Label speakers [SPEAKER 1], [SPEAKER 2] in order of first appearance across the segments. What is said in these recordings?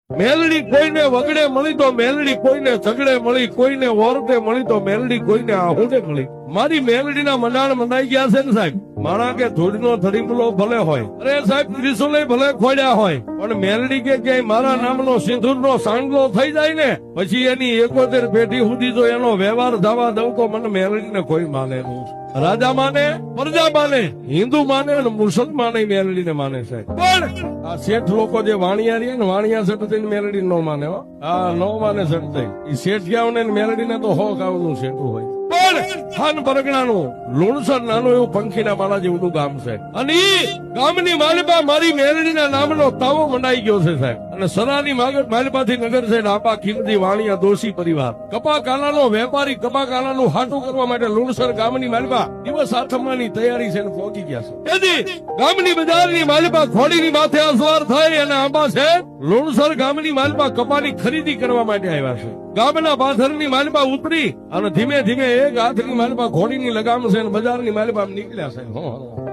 [SPEAKER 1] મેલડી કોઈને વગડે મળી તો મેલડી કોઈને ઝગડે મળી, કોઈને ઓરતે મળી તો મેલડી કોઈને આહુડે મળી. મારી મેલડીના મંડાણ મંડાઈ ગયા છે ને સાહેબ. માણા કે ધૂળનો ધડીમલો ભલે હોય, અરે સાહેબ ત્રિશુલે ભલે ખોડ્યા હોય, પણ મેલડી કે ક્યાંય મારા નામનો સિંદૂરનો સાંડલો થઈ જાય ને પછી એની 71 પેઢી સુધી જો એનો વ્યવહાર થવા દઉં તો મને મેલડીને કોઈ માને નહીં. રાજા માને, પ્રજા માને, હિન્દુ માને અને મુસલમાન મેલડીને માને છે. પણ આ શેઠ લોકો જે વાણિયા રહ્યા ને, વાણિયા શેઠ થઈને મેલડી નો માને. હા, નો માને શેઠ થઈ. એ શેઠ ગયા ને મેલડીને તો હો ગાવનું શેઠું હોય. પણ ખાન પરગણાનું લુણસર નાનું એવું પંખીના માળા જેવું ગામ છે, અને ઈ ગામની માલિપા મારી મેલડીના નામનો તાવો મંડાઈ ગયો છે સાહેબ. અને સરાની માલિપાથી નગર છે આંબા ખીમતી વાણિયા દોશી પરિવાર કપા કાલાનો વેપારી કપા કાલાનું હાટું કરવા માટે લુણસર ગામની માલિપા દિવસ આઠમવાની તૈયારી છે ને પહોંચી ગયા છે. તેથી ગામની બજારની માલિપા ઘોડીની માથે અસવાર થઈ અને આંબા છે લુણસર ગામની માલિપા કપાની ખરીદી કરવા માટે આવ્યા છે. ગામના પાથરની માલિપા ઉતરી અને ધીમે ધીમે એક હાથની માલિપા ઘોડીની લગામ છે અને બજારની માલિપા નીકળ્યા છે.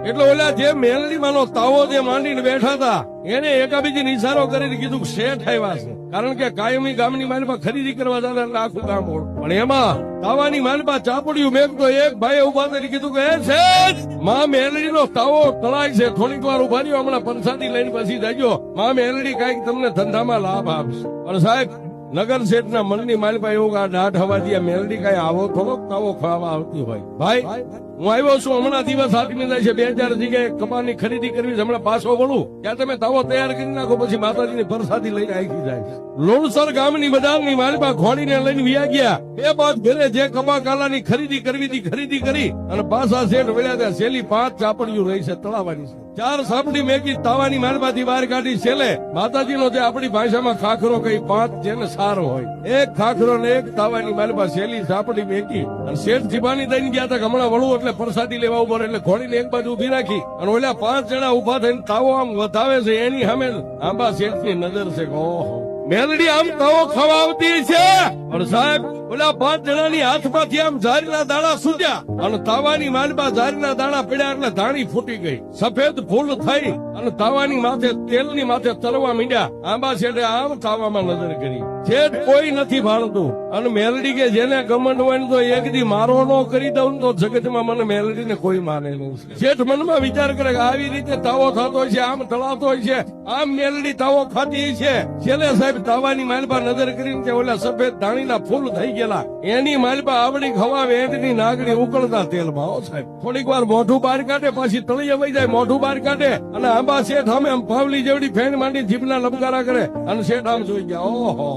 [SPEAKER 1] એટલે ઓલા જે મેલડીમાંનો તાવો જે માંડીને બેઠા હતા એને એકાબીજી ઇશારો કરીને કીધું કે શેઠ આવ્યા છે. કારણ કે કાયમી ગામની માલિપા ખરીદી કરવા જતા એટલે આખું ગામ ઓળ. પણ એમાં તાવાની માલિપા ચાપડિયું મેઘતો એક ભાઈએ ઉભા કરી કીધું કે એ શેઠ, માં મેલડીનો તાવો તળાય છે, થોડીક વાર ઉભા રહ્યો, હમણાં પરસાદી લઈને પછી જજો, માં મેલડી કઈક તમને ધંધામાં લાભ આપશે. પણ સાહેબ નગર શેઠના મનની માલિપા એવું આ દાઢ હવા દે મેલડી કઈ આવો થોડોક તાવો ખાવા આવતી હોય. ભાઈ હું આવ્યો છું, હમણાં દિવસ આટમી જાય છે, 2000 જગ્યાએ કપાની ખરીદી કરવી છે, હમણાં પાછો વળું ત્યાં તમે તાવો તૈયાર કરી નાખો, પછી માતાજીની પ્રસાદી લઈને આવી જાય. લુણસર ગામની બજારની માલિપા ઘોડીને લઈને વિયા ગયા. બે બાદ ઘરે જે કપા કાલાની ખરીદી કરવી હતી ખરીદી કરી અને પાછા શેઠ વળ્યા ત્યાં છેલ્લી 5 ચાપડીઓ રહી છે તળાવવાની છે. 4 સાપડી મેકી તાવાની માલિપાથી બહાર કાઢી. છેલ્લે માતાજીનો જે આપણી ભાષામાં ખાખરો કઈ 5 જેને સારો હોય, એક ખાખરો ને એક તાવાની માલિપા છેલ્લી સાપડી મેકી અને શેઠ જીબાની દઈને ગયા હતા હમણાં વળવું એટલે પ્રસાદી લેવા ઉભો એટલે ઘોડીને એક બાજુ ઉભી રાખી અને ઓલા 5 જણા ઉભા થઈને તાવો આમ વધાવે છે. એની સામે આંબા શેઠની નજર છે કે ઓહો મેલડી આમ તાવો ખાવા આવતી છે. પણ સાહેબ ઓલા 5 જણાની હાથમાંથી આમ ઝારીના દાણા સૂજ્યા અને તાવાની માલિપા ઝારીના દાણા પડ્યા એટલે ધાણી ફૂટી ગઈ, સફેદ ફૂલ થઈ અને તાવાની માથે તેલની માથે તરવા માંડ્યા. આંબા શેઠે આમ તાવામાં નજર કરી. શેઠ કોઈ નથી ભાળતું અને મેલડી કે જેને ગમંડ હોય ને તો એક દી મારો નો કરી દઉં તો જગતમાં મને મેલડીને કોઈ માને નહીં. શેઠ મનમાં વિચાર કરે કે આવી રીતે તાવો થતો હોય છે, આમ તળાતો હોય છે, આમ મેલડી તાવો ખાતી છે. છેલ્લે સાહેબ તાવાની માલિપા નજર કરીને કે ઓલા સફેદ ધાણીના ફૂલ થઈ ગયેલા એની માલિપા આવડી ખવા વેંટની નાગડી ઉકળતા તેલમાં. હો સાહેબ થોડીક વાર મોઢું બહાર કાઢે, પાછી તળિયે વહી જાય, મોઢું બહાર કાઢે અને આંબા શેઠ આમે આમ પાવલી જેવડી ફેણ માંડી જીભના લબકારા કરે અને શેઠ આમ જોઈ ગયા. ઓહો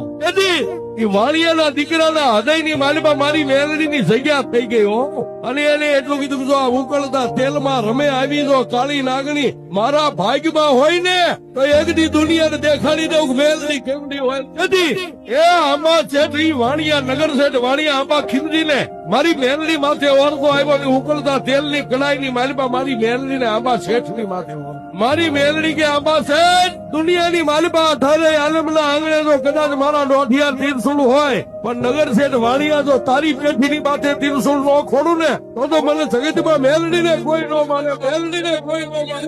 [SPEAKER 1] એ વાળિયાના દીકરાના હૃદયની માલિપા મારી મેલડીની જગ્યા થઈ ગઈ. હો અને એને એટલું કીધું કે જો આ ઉકળતા તેલમાં રમે આવી જો કાળી નાગણી મારા ભાગ્યમાં હોય ને તો એક દી દુનિયાને દેખાડી દઉં મેલડી કેવડી હોય. તેથી એ આંબા શેઠ વાણિયા નગર શેઠ વાણિયા આંબા ખીમજીને મારી મેલડી માથે ઓરતો આવ્યો ને ઉકળતા તેલની કડાઈની માલિપા મારી મેલડીને આંબા શેઠની માથે મારી મેલડી કે આંબા શેઠ દુનિયાની માલિપા અઠારે આલમના આંગણે જો કદાચ મારા દોઢિયા તીરસુલ હોય પણ નગર શેઠ વાણિયા જો તારી પેઠીની માથે તીરસુલ નો ખોડું ને તો મને જગતમાં મેલડીને કોઈ નો માને, મેલડીને કોઈ નો માને.